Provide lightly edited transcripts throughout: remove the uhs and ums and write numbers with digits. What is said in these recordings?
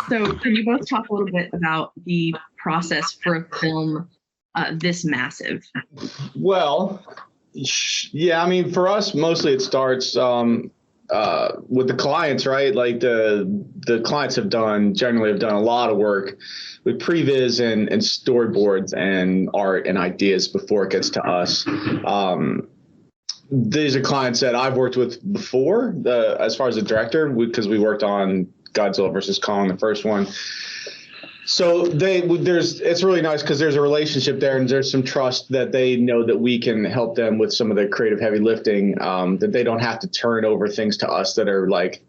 So can you both talk a little bit about the process for a film this massive? Well, yeah, I mean, for us, mostly it starts with the clients, right? Like the clients generally have done a lot of work with previs and storyboards and art and ideas before it gets to us. These are clients that I've worked with before, as far as a director, because we worked on Godzilla versus Kong, the first one. So it's really nice because there's a relationship there, and there's some trust that they know that we can help them with some of the creative heavy lifting, that they don't have to turn over things to us that are like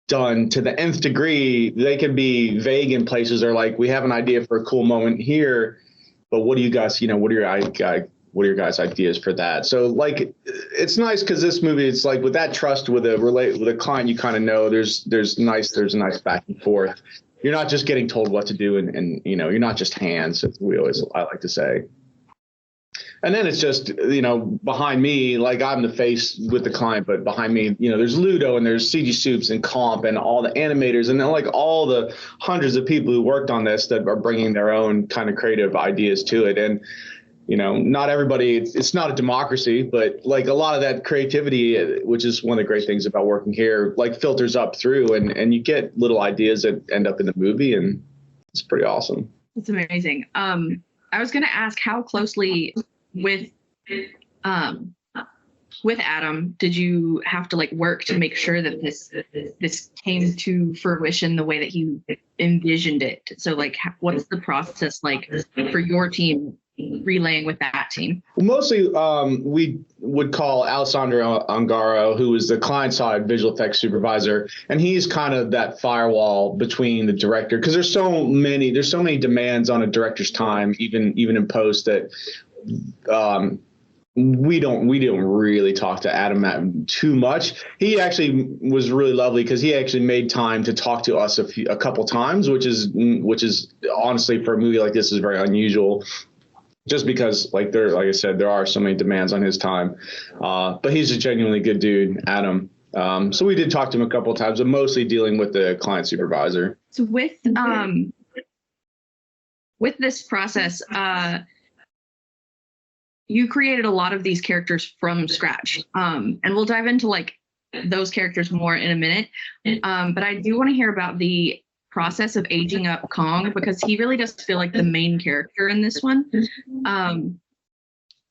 done to the nth degree. They can be vague in places. They're like, we have an idea for a cool moment here, but what do you guys, what are your guys' ideas for that? So like, it's nice because this movie, it's like with that trust with a client, you kind of know there's a nice back and forth. You're not just getting told what to do, and you're not just hands, as I like to say. And then it's just, behind me, like I'm the face with the client, but behind me, there's Ludo and there's CG Soups and Comp and all the animators, and then like all the hundreds of people who worked on this that are bringing their own kind of creative ideas to it. And not everybody, it's not a democracy, but like a lot of that creativity, which is one of the great things about working here, like filters up through and you get little ideas that end up in the movie, and it's pretty awesome. It's amazing. I was going to ask how closely with Adam did you have to like work to make sure that this came to fruition the way that you envisioned it? So like, what's the process like for your team relaying with that team? Well, mostly we would call Alessandro Ongaro, who is the client side visual effects supervisor, and he's kind of that firewall between the director, because there's so many demands on a director's time, even in post, that we don't really talk to Adam too much. He actually was really lovely because he actually made time to talk to us a couple times, which is honestly, for a movie like this, is very unusual. Just because, like I said, there are so many demands on his time. But he's a genuinely good dude, Adam. So we did talk to him a couple of times, but mostly dealing with the client supervisor. So with this process, you created a lot of these characters from scratch. And we'll dive into like those characters more in a minute. But I do want to hear about the process of aging up Kong, because he really does feel like the main character in this one.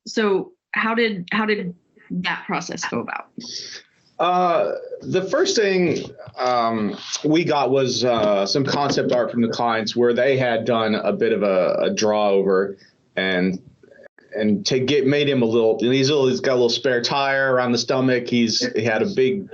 So how did that process go about? The first thing we got was some concept art from the clients where they had done a bit of a draw over and made him he's got a little spare tire around the stomach. He had a big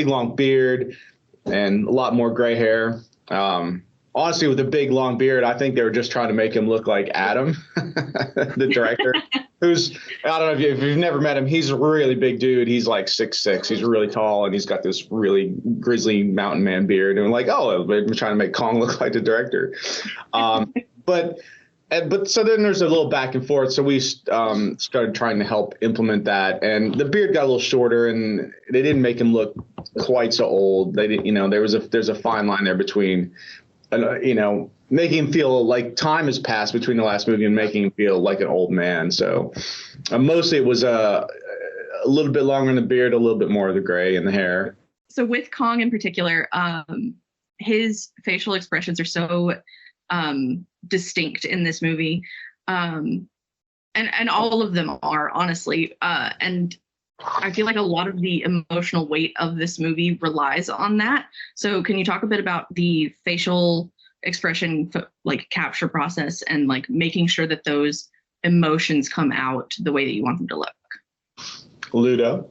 long beard and a lot more gray hair. Honestly, with a big long beard, I think they were just trying to make him look like Adam, the director, who's, I don't know if you've never met him. He's a really big dude. He's like 6'6". He's really tall, and he's got this really grizzly mountain man beard. And we're like, oh, we're trying to make Kong look like the director. But so then there's a little back and forth. So we started trying to help implement that, and the beard got a little shorter, and they didn't make him look quite so old. They didn't, there's a fine line there between, making him feel like time has passed between the last movie and making him feel like an old man. So mostly it was a little bit longer in the beard, a little bit more of the gray in the hair. So with Kong in particular, his facial expressions are so distinct in this movie, and all of them are, honestly, and I feel like a lot of the emotional weight of this movie relies on that. So can you talk a bit about the facial expression like capture process and like making sure that those emotions come out the way that you want them to look? Ludo.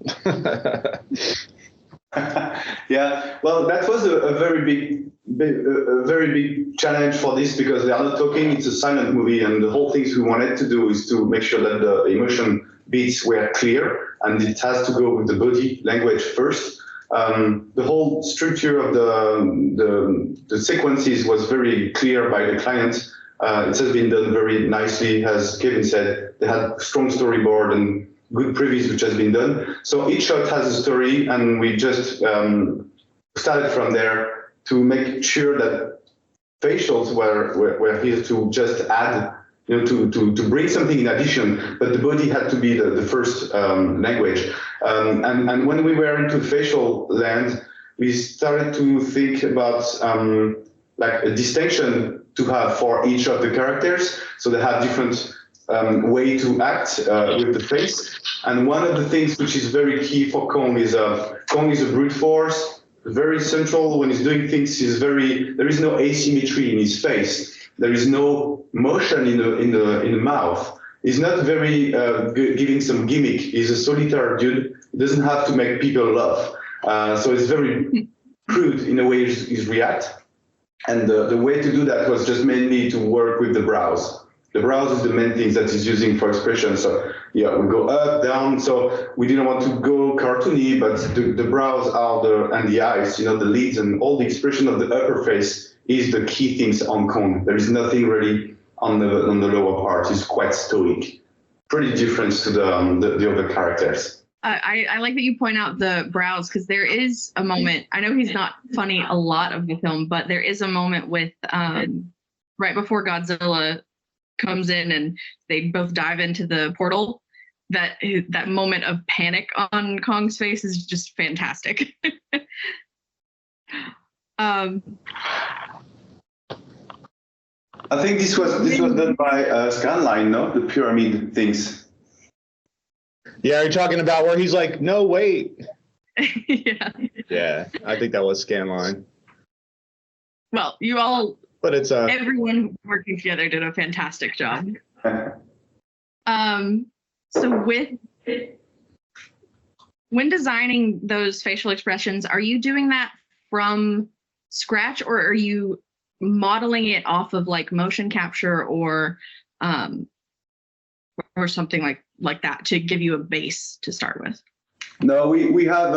Yeah, well, that was a very big challenge for this, because they are not talking. It's a silent movie, and the whole things we wanted to do is to make sure that the emotion beats were clear, and it has to go with the body language first. The whole structure of the sequences was very clear by the client. It has been done very nicely, as Kevin said. They had a strong storyboard, and good previs which has been done. So each shot has a story, and we just started from there to make sure that facials were here to just add, to bring something in addition, but the body had to be the first language. And when we were into facial land, we started to think about like a distinction to have for each of the characters, so they have different way to act with the face. And one of the things which is very key for Kong is a brute force, very central when he's doing things. There is no asymmetry in his face. There is no motion in the mouth. He's not very giving some gimmick. He's a solitary dude. He doesn't have to make people laugh. So it's very crude in the way he's react. And the way to do that was just mainly to work with the brows. The brows is the main thing that he's using for expression. So yeah, we go up, down. So we didn't want to go cartoony, but the brows are and the eyes, the lids and all the expression of the upper face is the key things on Kong. There is nothing really on the lower part. It's quite stoic. Pretty different to the other characters. I like that you point out the brows, because there is a moment, I know he's not funny a lot of the film, but there is a moment with right before Godzilla comes in and they both dive into the portal, that moment of panic on Kong's face is just fantastic. I think this was done by Scanline, no? The pyramid things. Yeah, you're talking about where he's like, no, wait. Yeah. Yeah, I think that was Scanline. Well, you all, but it's everyone working together did a fantastic job. So when designing those facial expressions, are you doing that from scratch, or are you modeling it off of like motion capture or something like that to give you a base to start with? No, we have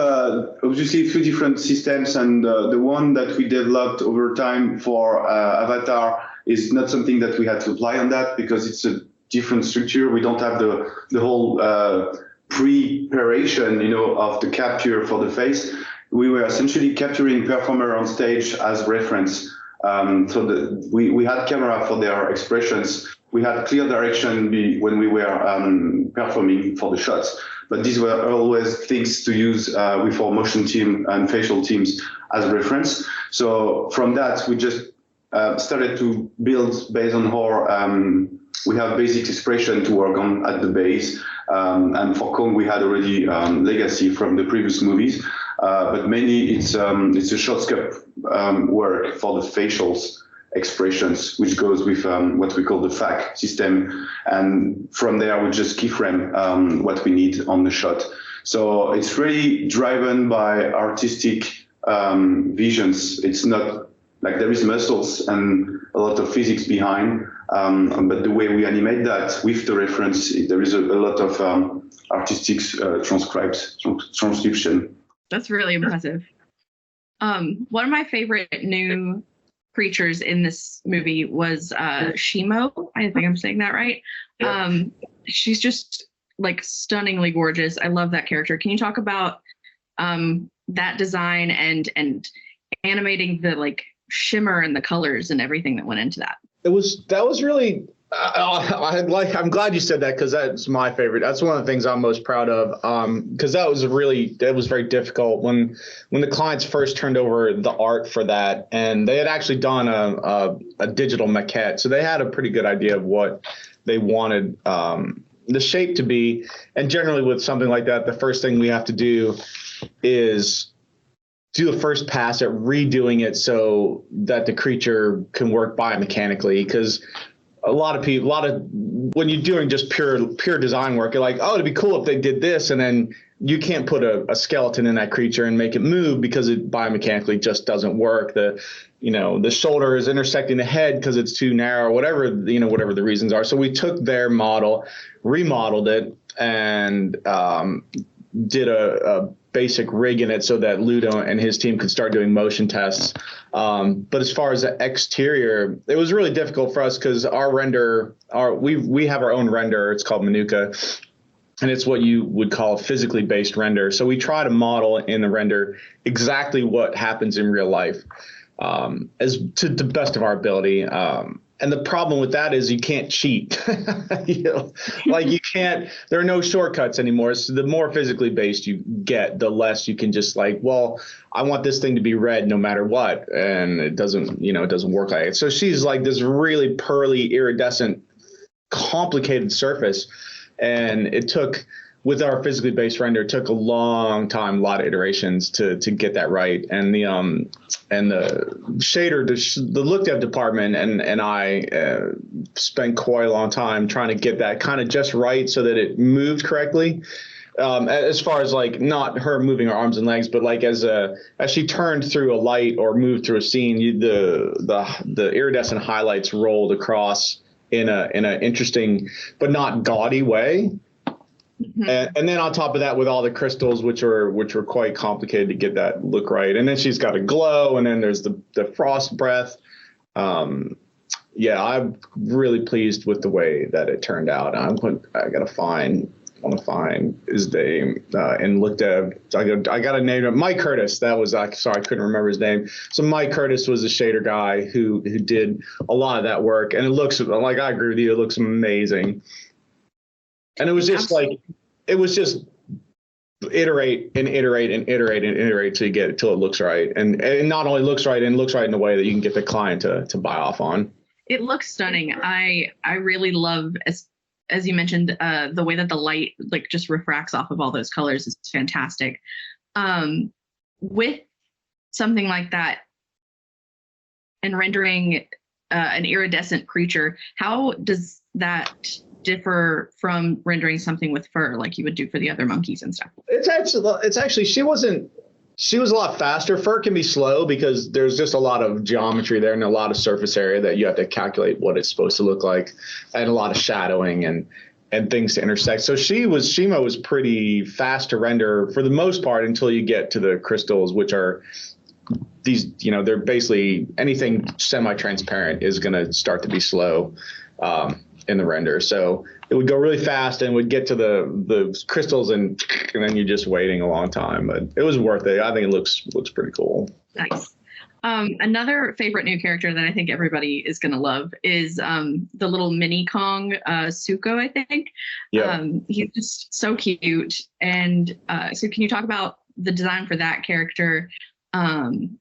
obviously a few different systems, and the one that we developed over time for Avatar is not something that we had to apply on that, because it's a different structure. We don't have the whole preparation, of the capture for the face. We were essentially capturing performer on stage as reference. So we had camera for their expressions. We had clear direction when we were performing for the shots. But these were always things to use with our motion team and facial teams as reference. So from that, we just started to build based on our, we have basic expression to work on at the base. And for Kong, we had already legacy from the previous movies. But mainly it's a short scope work for the facials expressions, which goes with what we call the FAC system. And from there, we just keyframe what we need on the shot. So it's really driven by artistic visions. It's not like there is muscles and a lot of physics behind, but the way we animate that with the reference, there is a lot of artistic transcription. That's really impressive. One of my favorite new creatures in this movie was Shimo. I think I'm saying that right. She's just like stunningly gorgeous. I love that character. Can you talk about that design and animating the like shimmer and the colors and everything that went into that? That was really I'm glad you said that, because that's my favorite. That's one of the things I'm most proud of, because that was very difficult when the clients first turned over the art for that, and they had actually done a digital maquette, so they had a pretty good idea of what they wanted the shape to be. And generally with something like that, the first thing we have to do is do a first pass at redoing it so that the creature can work biomechanically, because when you're doing just pure design work, you're like, oh, it'd be cool if they did this, and then you can't put a skeleton in that creature and make it move because it biomechanically just doesn't work. The shoulder is intersecting the head because it's too narrow, whatever the reasons are. So we took their model, remodeled it, and did a basic rig in it so that Ludo and his team could start doing motion tests. But as far as the exterior, it was really difficult for us because our render, we have our own render. It's called Manuka. and it's what you would call a physically based render. So we try to model in the render exactly what happens in real life, as to the best of our ability. And the problem with that is you can't cheat. Like you can't, there are no shortcuts anymore. So the more physically based you get, the less you can just like, well, I want this thing to be red no matter what. And it doesn't, it doesn't work like it. So she's like this really pearly, iridescent, complicated surface. And it took, with our physically based render, it took a long time, a lot of iterations to get that right. And the shader, the look dev department and I spent quite a long time trying to get that kind of just right so that it moved correctly. As far as like not her moving her arms and legs, but like as she turned through a light or moved through a scene, the iridescent highlights rolled across in an interesting but not gaudy way. Mm-hmm. And then on top of that, with all the crystals, which were quite complicated to get that look right. And then she's got a glow, and then there's the frost breath. Yeah, I'm really pleased with the way that it turned out. I want to find his name and looked at. I got to name him Mike Curtis. That was sorry, I couldn't remember his name. So Mike Curtis was the shader guy who did a lot of that work, and it looks like, I agree with you. It looks amazing. And it was just iterate and iterate and iterate and iterate till you get it, till it looks right. And not only looks right, and looks right in a way that you can get the client to buy off on. It looks stunning. I really love, as you mentioned, the way that the light like just refracts off of all those colors is fantastic. With something like that and rendering an iridescent creature, how does that differ from rendering something with fur like you would do for the other monkeys and stuff? It's actually she was a lot faster. Fur can be slow because there's just a lot of geometry there and a lot of surface area that you have to calculate what it's supposed to look like, and a lot of shadowing and things to intersect. So Shimo was pretty fast to render for the most part until you get to the crystals, which are these, they're basically anything semi-transparent is going to start to be slow in the render. So it would go really fast and would get to the crystals and then you're just waiting a long time, but it was worth it. I think it looks pretty cool. Nice. Another favorite new character that I think everybody is going to love is the little mini Kong, Suko, I think. Yeah. He's just so cute. And so can you talk about the design for that character? And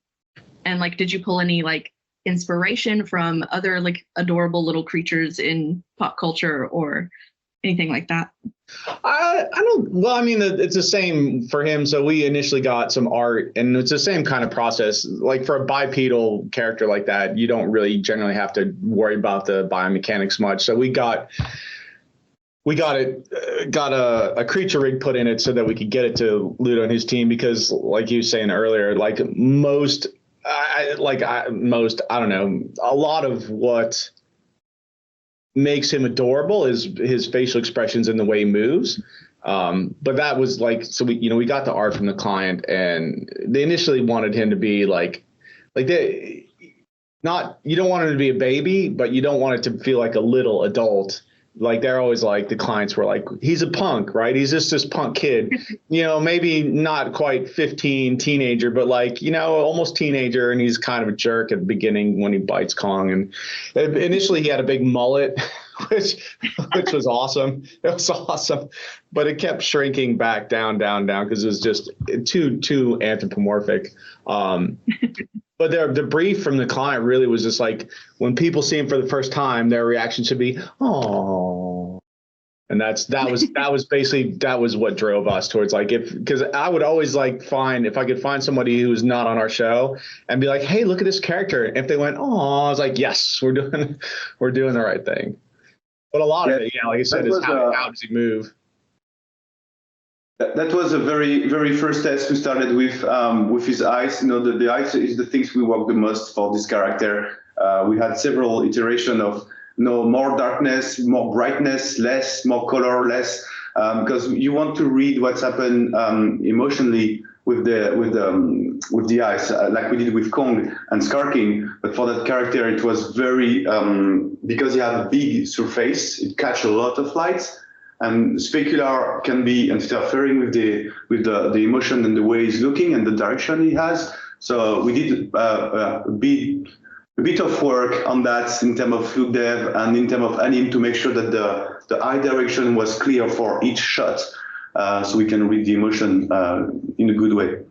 like, did you pull any like inspiration from other like adorable little creatures in pop culture or anything like that? I don't. Well, I mean, it's the same for him. So we initially got some art, and it's the same kind of process. Like for a bipedal character like that, you don't really generally have to worry about the biomechanics much. So we got a creature rig put in it so that we could get it to Ludo and his team, because like you were saying earlier, like I don't know, a lot of what makes him adorable is his facial expressions and the way he moves. But that was like, so we got the art from the client, and they initially wanted him to be you don't want him to be a baby, but you don't want it to feel like a little adult. Like they're always like, the clients were like, he's a punk, right? He's just this punk kid, maybe not quite 15 teenager, but like, almost teenager. And he's kind of a jerk at the beginning when he bites Kong. And initially he had a big mullet, which was awesome. It was awesome, but it kept shrinking back down, because it was just too anthropomorphic. But the brief from the client really was just like, when people see him for the first time, their reaction should be, "Oh," and that was what drove us towards because I would always find, if I could find somebody who's not on our show and be like, "Hey, look at this character," and if they went, "Oh," I was like, "Yes, we're doing the right thing." But a lot of it, like I said, is how does he move? That was a very, very first test we started with his eyes. The eyes is the things we work the most for this character. We had several iterations of more darkness, more brightness, less, more color, less, because you want to read what's happened emotionally with the eyes, like we did with Kong and Skar King. But for that character, it was very because he had a big surface, it catch a lot of light. and specular can be interfering with the emotion and the way he's looking and the direction he has. So we did a bit of work on that in terms of look dev and in terms of anim to make sure that the eye direction was clear for each shot, so we can read the emotion in a good way.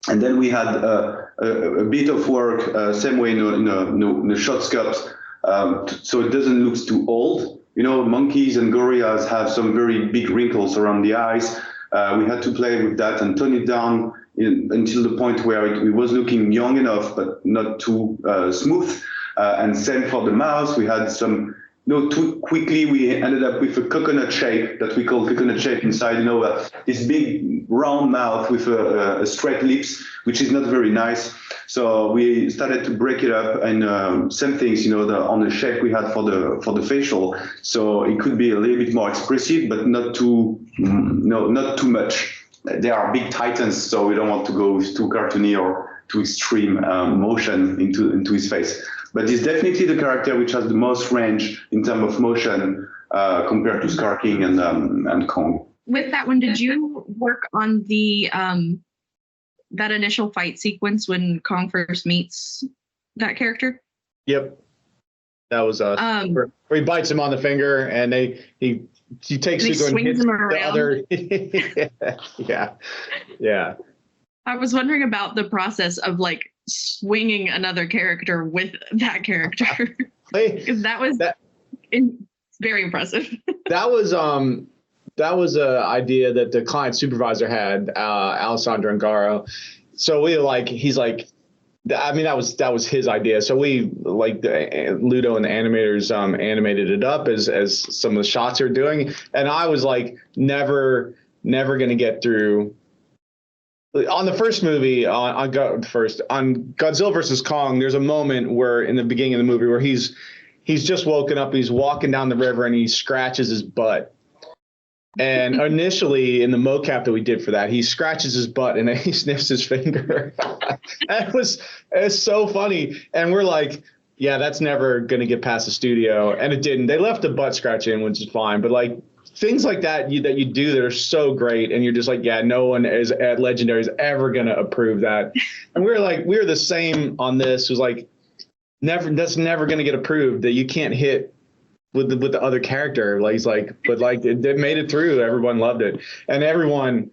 And then we had a bit of work, same way in a shot sculpt, so it doesn't look too old. You know, monkeys and gorillas have some very big wrinkles around the eyes. We had to play with that and tone it down until the point where it was looking young enough, but not too smooth. And same for the mouth. We had some, too quickly we ended up with a coconut shape that we call coconut shape inside, this big round mouth with a straight lips, which is not very nice. So we started to break it up, and same things, on the shape we had for the facial. So it could be a little bit more expressive, but not too, not too much. They are big titans, so we don't want to go too cartoony or too extreme motion into his face. But it's definitely the character which has the most range in terms of motion compared to Skar King and Kong. With that one, did you work on the that initial fight sequence when Kong first meets that character? Yep, that was where he bites him on the finger, and he takes Suko and hits him around. the other. yeah. I was wondering about the process of like swinging another character with that character, because that was very impressive. That was a idea that the client supervisor had, Alessandro Angaro. So he's like, I mean, that was his idea. So we, like, Ludo and the animators animated it up as some of the shots are doing, and I was like, never gonna get through. On the first movie, on Godzilla versus Kong, there's a moment where in the beginning of the movie where he's just woken up, he's walking down the river, and he scratches his butt. And initially in the mocap that we did for that, he scratches his butt and then he sniffs his finger. It's so funny. And we're like, yeah, that's never going to get past the studio. And it didn't. They left the butt scratch in, which is fine. But like things like that you do that are so great. And you're just like, yeah, no one at Legendary is ever going to approve that. And we were the same on this. It was like, that's never going to get approved, that you can't hit with the other character. Like he's like, but like it made it through. Everyone loved it, and everyone,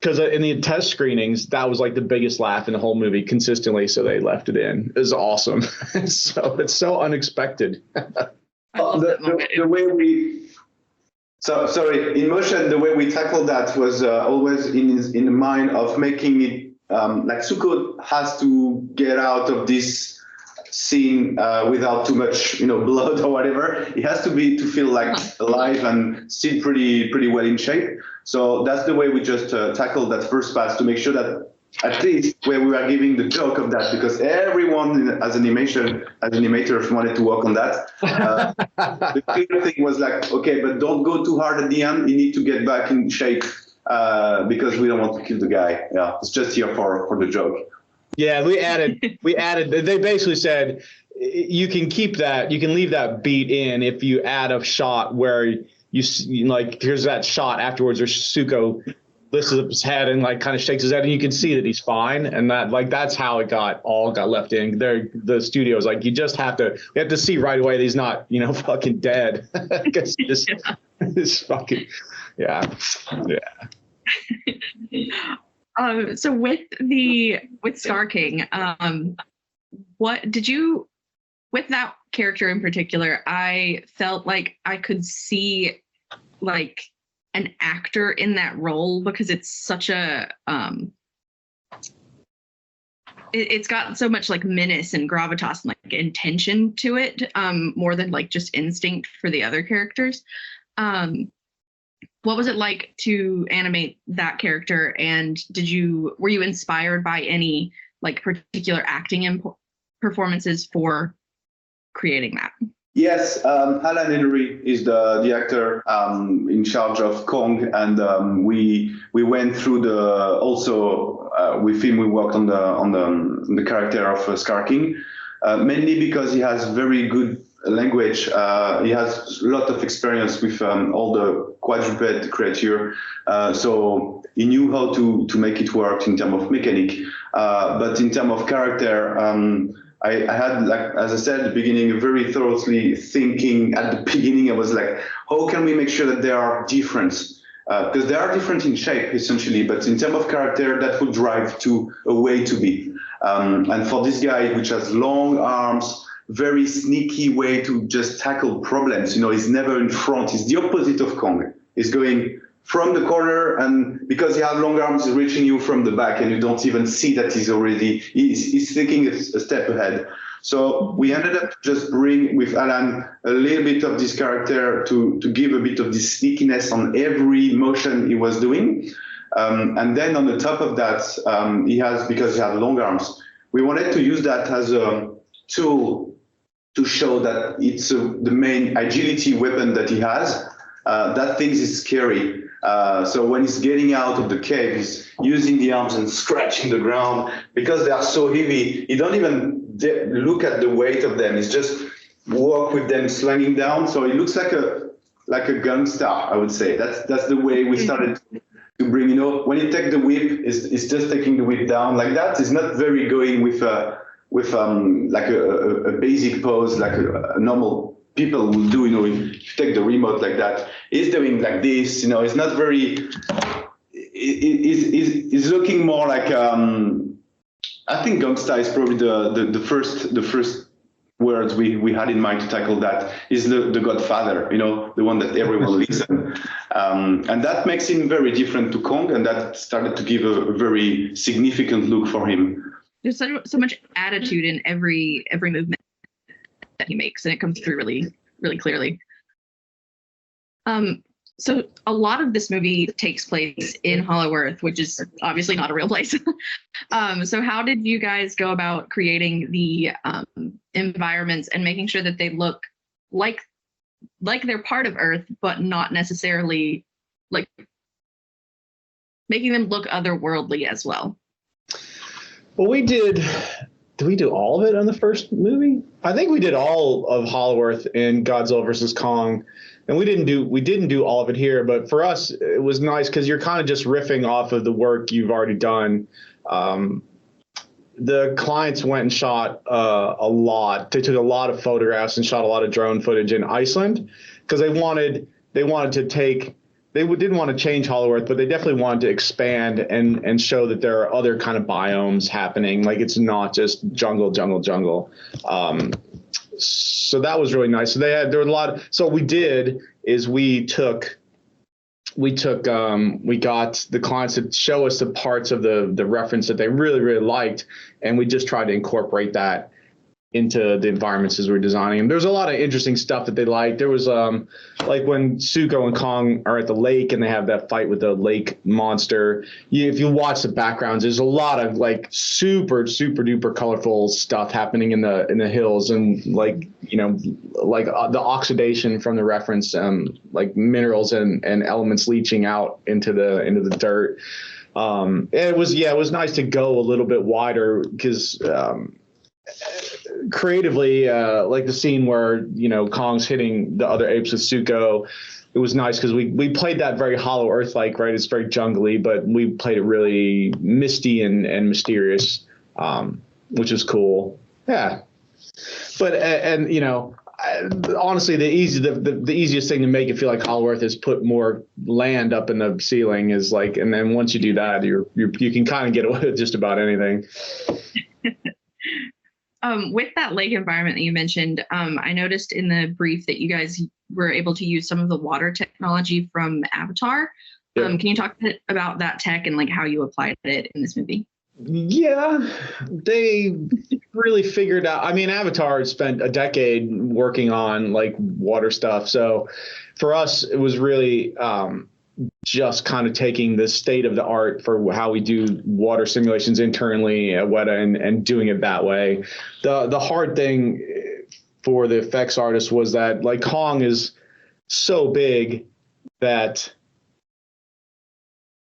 because in the test screenings that was like the biggest laugh in the whole movie consistently. So they left it in. It was awesome. So it's so unexpected. The way we. So sorry, in motion, the way we tackled that was always in the mind of making it like Suko has to get out of this scene without too much, blood or whatever. It has to feel like alive and still pretty well in shape. So that's the way we just tackled that first pass, to make sure that at least where we are giving the joke of that, because everyone as animators wanted to work on that. The clear thing was like, okay, but don't go too hard at the end. You need to get back in shape because we don't want to kill the guy. Yeah, it's just here for the joke. Yeah, we added, they basically said, you can keep that, you can leave that beat in if you add a shot where you like, here's that shot afterwards where Suko lifts up his head and like kind of shakes his head and you can see that he's fine. And that, like, that's how it got left in. The studio was like, we have to see right away that he's not, fucking dead. Because it's fucking, yeah. So with Skar King, what did you, with that character in particular, I felt like I could see like an actor in that role, because it's such a, it's got so much like menace and gravitas and like intention to it, more than like just instinct for the other characters. What was it like to animate that character, and were you inspired by any like particular acting performances for creating that? Yes, Alan Henry is the actor in charge of Kong, and we went through with him we worked on the character of Skar King, mainly because he has very good language. He has a lot of experience with all the quadruped creature, so he knew how to make it work in terms of mechanic. But in terms of character, I had, like, as I said at the beginning, very thoroughly thinking at the beginning. I was like, how can we make sure that they are different? Because they are different in shape, essentially, but in terms of character, that would drive to a way to be. And for this guy, which has long arms, very sneaky way to just tackle problems. You know, he's never in front. He's the opposite of Kong. He's going from the corner, and because he has long arms, he's reaching you from the back, and you don't even see that he's thinking a step ahead. So we ended up just bring with Alan a little bit of this character to give a bit of this sneakiness on every motion he was doing. And then on the top of that, because he had long arms, we wanted to use that as a tool to show that it's the main agility weapon that he has. That thing is scary. So when he's getting out of the cave, he's using the arms and scratching the ground. Because they are so heavy, he don't even look at the weight of them. He's just walk with them slanging down. So he looks like a gun star, I would say. That's the way we started to bring, you know, when you take the whip, it's just taking the whip down like that. It's not very going with like a basic pose like a normal people will do, you know, if you take the remote like that. He's doing like this, you know, it's not very, it's looking more like, I think gangsta is probably the first words we had in mind to tackle that is the Godfather, you know, the one that everyone listens. And that makes him very different to Kong, and that started to give a very significant look for him. There's so much attitude in every movement that he makes, and it comes through really, really clearly. So a lot of this movie takes place in Hollow Earth, which is obviously not a real place. So how did you guys go about creating the environments and making sure that they look like they're part of Earth, but not necessarily like making them look otherworldly as well? Well, did we do all of it on the first movie? I think we did all of Hollow Earth in Godzilla versus Kong. And we didn't do all of it here, but for us, it was nice because you're kind of just riffing off of the work you've already done. The clients went and shot a lot. They took a lot of photographs and shot a lot of drone footage in Iceland because they didn't want to change Hollow Earth, but they definitely wanted to expand and show that there are other kind of biomes happening. Like it's not just jungle. So that was really nice. So there were a lot. So what we did is we got the clients to show us the parts of the reference that they really, really liked. And we just tried to incorporate that into the environments as we're designing them. There's a lot of interesting stuff that they liked. There was like when Suko and Kong are at the lake and they have that fight with the lake monster. If you watch the backgrounds, there's a lot of like super duper colorful stuff happening in the hills, and like, you know, like the oxidation from the reference, like minerals and elements leaching out into the dirt. It was nice to go a little bit wider because creatively, like the scene where, you know, Kong's hitting the other apes with Suko, it was nice because we played that very Hollow Earth like, right? It's very jungly, but we played it really misty and mysterious, which is cool. Yeah. But and you know, honestly, the easiest thing to make it feel like Hollow Earth is put more land up in the ceiling, is like, and then once you do that, you can kind of get away with just about anything. With that lake environment that you mentioned, I noticed in the brief that you guys were able to use some of the water technology from Avatar. Yeah. Can you talk a bit about that tech and like how you applied it in this movie? Yeah, they really figured out. I mean, Avatar spent a decade working on like water stuff. So for us, it was really just kind of taking the state of the art for how we do water simulations internally at Wētā and doing it that way. The hard thing for the effects artist was that like Kong is so big that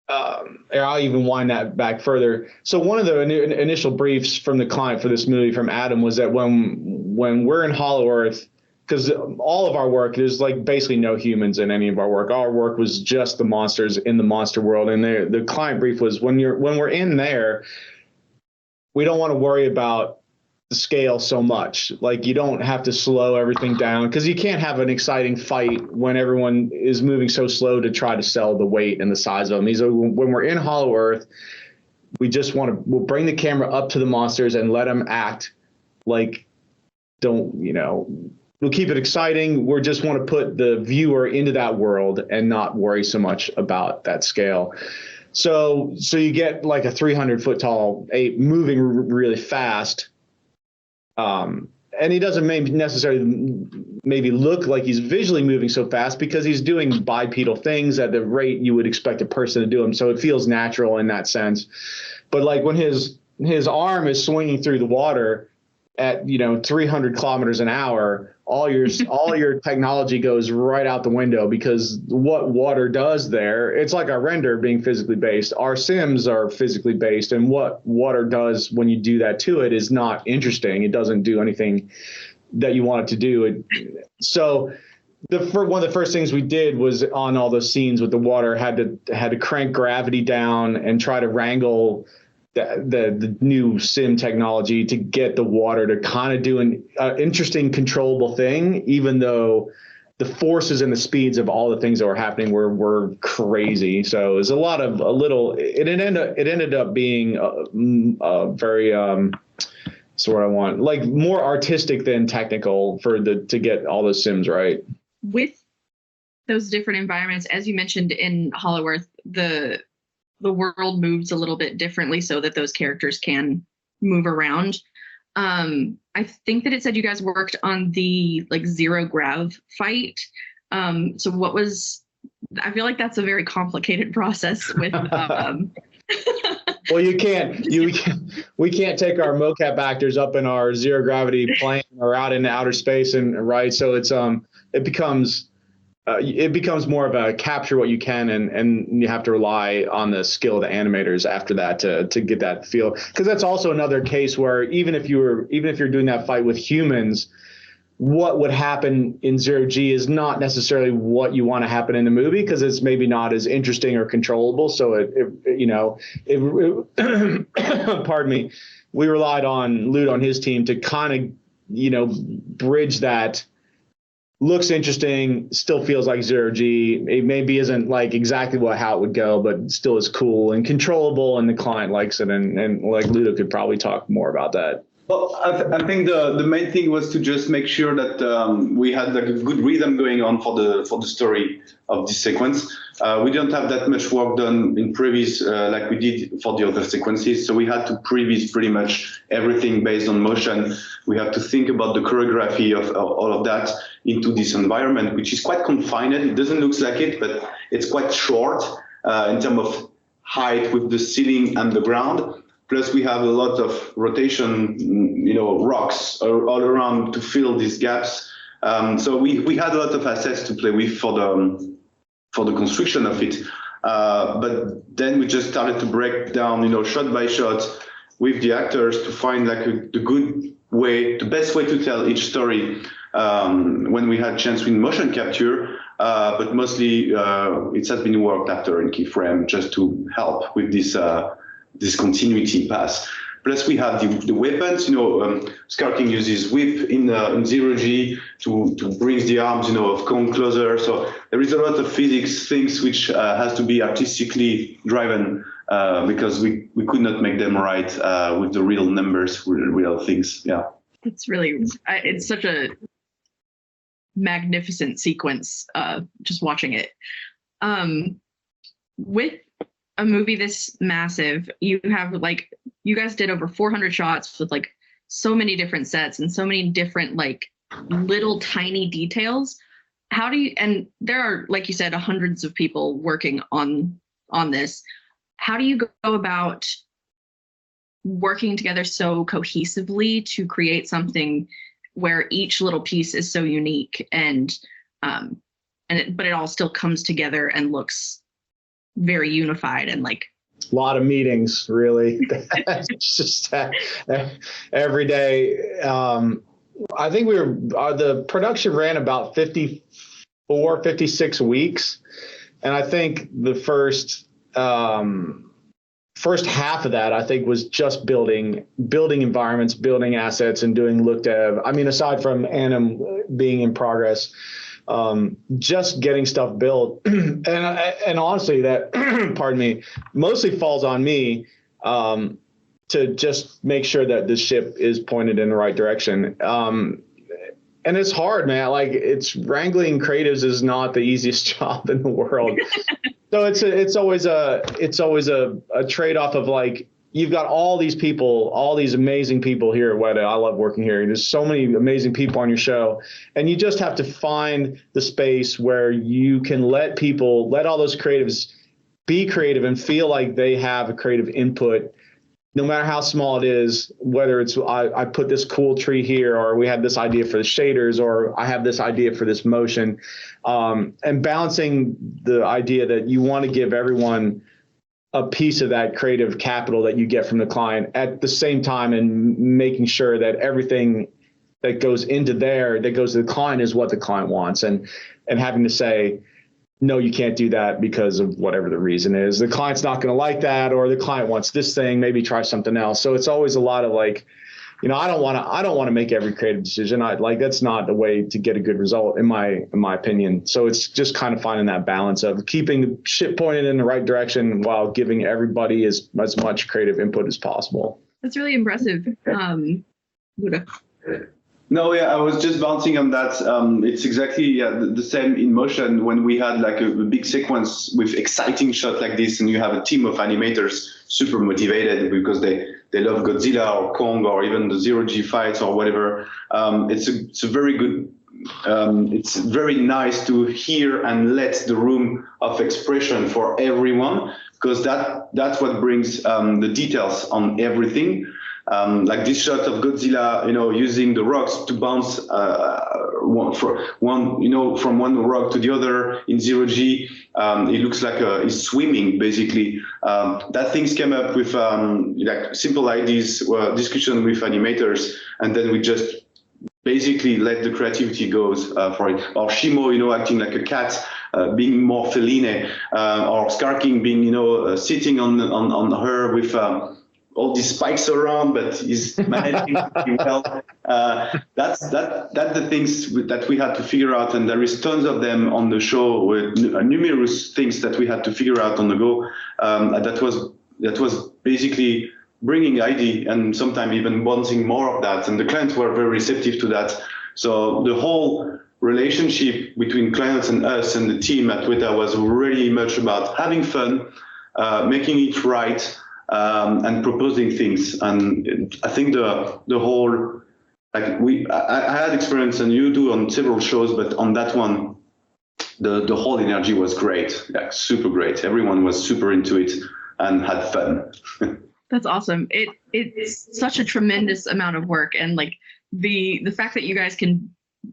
I'll even wind that back further. So one of the initial briefs from the client for this movie from Adam was that when we're in Hollow Earth, because all of our work, there's like basically no humans in any of our work. Our work was just the monsters in the monster world. And the client brief was when we're in there, we don't want to worry about the scale so much. Like, you don't have to slow everything down, because you can't have an exciting fight when everyone is moving so slow to try to sell the weight and the size of them. When we're in Hollow Earth, we'll bring the camera up to the monsters and let them act like, we'll keep it exciting. We just want to put the viewer into that world and not worry so much about that scale. So you get like a 300-foot tall ape moving really fast. And he doesn't necessarily maybe look like he's visually moving so fast, because he's doing bipedal things at the rate you would expect a person to do them. So it feels natural in that sense. But like when his arm is swinging through the water at 300 kilometers an hour, all your technology goes right out the window, because what water does there, it's like our render being physically based. Our sims are physically based, and what water does when you do that to it is not interesting. It doesn't do anything that you want it to do. So one of the first things we did was, on all those scenes with the water, had to crank gravity down and try to wrangle the new sim technology to get the water to kind of do an interesting controllable thing, even though the forces and the speeds of all the things that were happening were crazy. So it was it ended up being a very that's what I want, like more artistic than technical to get all those sims right. With those different environments, as you mentioned in Hollow Earth, the world moves a little bit differently so that those characters can move around. I think that it said you guys worked on the like zero grav fight. So I feel like that's a very complicated process with, well, we can't take our mocap actors up in our zero gravity plane or out in outer space, so it becomes more of a capture what you can, and you have to rely on the skill of the animators after that to get that feel. Because that's also another case where even if you're doing that fight with humans, what would happen in zero G is not necessarily what you want to happen in the movie, because it's maybe not as interesting or controllable. So pardon me, we relied on Lud on his team to kind of bridge that. Looks interesting, still feels like zero G. It maybe isn't like exactly how it would go, but still is cool and controllable, and the client likes it. And like Ludo could probably talk more about that. Well, I think the main thing was to just make sure that we had like a good rhythm going on for the story of this sequence. We didn't have that much work done in previs like we did for the other sequences, so we had to previs pretty much everything based on motion. We have to think about the choreography of all of that into this environment, which is quite confined. It doesn't look like it, but it's quite short in terms of height with the ceiling and the ground. Plus, we have a lot of rotation, rocks all around to fill these gaps. So we had a lot of assets to play with for the construction of it. But then we just started to break down, shot by shot with the actors to find like the best way to tell each story when we had chance with motion capture. But mostly it has been worked after in keyframe just to help with this continuity pass. Plus, we have the weapons. Skar King uses whip in zero G to bring the arms, of Kong closer. So there is a lot of physics things which has to be artistically driven because we could not make them right with the real numbers, real things. Yeah, it's such a magnificent sequence. Just watching it, with a movie this massive, you guys did over 400 shots with like so many different sets and so many different like little tiny details. And there are, like you said, hundreds of people working on this. How do you go about working together so cohesively to create something where each little piece is so unique but it all still comes together and looks very unified and like a lot of meetings, really. It's just every day. I think we were, the production ran about 54, 56 weeks. And I think the first half of that, I think, was just building environments, building assets, and doing look dev. I mean, aside from Anim being in progress, just getting stuff built. And honestly, that, pardon me, mostly falls on me to just make sure that the ship is pointed in the right direction. And it's hard, man. Like, it's wrangling creatives is not the easiest job in the world. So it's always a trade-off of, like, you've got all these people, all these amazing people here at Wētā. I love working here. There's so many amazing people on your show, and you just have to find the space where you can let all those creatives be creative and feel like they have a creative input, no matter how small it is, whether it's I put this cool tree here, or we had this idea for the shaders, or I have this idea for this motion, and balancing the idea that you want to give everyone a piece of that creative capital that you get from the client at the same time, and making sure that everything that goes to the client is what the client wants, and having to say, no, you can't do that because of whatever the reason is. The client's not going to like that, or the client wants this thing, maybe try something else. So it's always a lot of, like, you know, I don't want to make every creative decision. That's not the way to get a good result, in my opinion. So it's just kind of finding that balance of keeping the ship pointed in the right direction while giving everybody as much creative input as possible. That's really impressive. Luda. No, yeah, I was just bouncing on that. It's exactly the same in motion. When we had like a big sequence with exciting shot like this, and you have a team of animators super motivated because they love Godzilla or Kong or even the zero-G fights or whatever. It's a very good. It's very nice to hear and let the room of expression for everyone, because that's what brings the details on everything. Like this shot of Godzilla, you know, using the rocks to bounce from one rock to the other in zero-G. It looks like he's swimming, basically. That things came up with like simple ideas, discussion with animators, and then we just basically let the creativity goes for it. Or Shimo, you know, acting like a cat, being more feline, or Skar King being, you know, sitting on her with all these spikes around, but he's managing pretty well. That's the things that we had to figure out, and there is tons of them on the show, with numerous things that we had to figure out on the go. That was basically bringing idea, and sometimes even wanting more of that, and the clients were very receptive to that. So the whole relationship between clients and us and the team at Wētā was really much about having fun, making it right, and proposing things. And I think the whole, like, I had experience, and you do, on several shows, but on that one, the whole energy was great, like super great. Everyone was super into it and had fun. That's awesome. It's such a tremendous amount of work, and like the fact that you guys can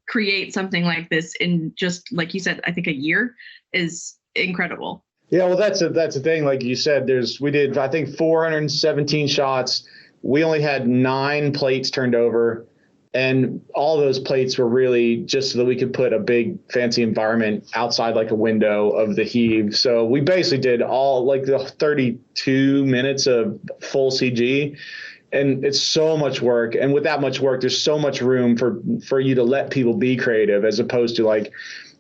create something like this in just, like you said, I think a year is incredible. Yeah, well, that's the thing. Like you said, we did, I think, 417 shots. We only had 9 plates turned over, and all those plates were really just so that we could put a big fancy environment outside, like a window of the heave. So we basically did all, like, the 32 minutes of full CG, and it's so much work. And with that much work, there's so much room for you to let people be creative, as opposed to, like,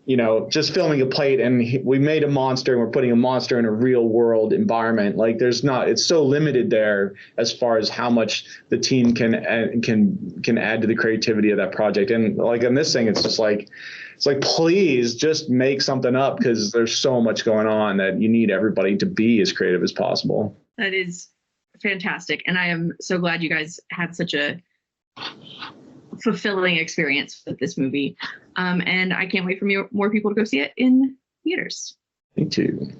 you know, just filming a plate and we made a monster and we're putting a monster in a real world environment. Like, it's so limited there as far as how much the team can add to the creativity of that project. And like on this thing, it's like, please just make something up, because there's so much going on that you need everybody to be as creative as possible. That is fantastic. And I am so glad you guys had such a fulfilling experience with this movie, and I can't wait for more people to go see it in theaters. Me too.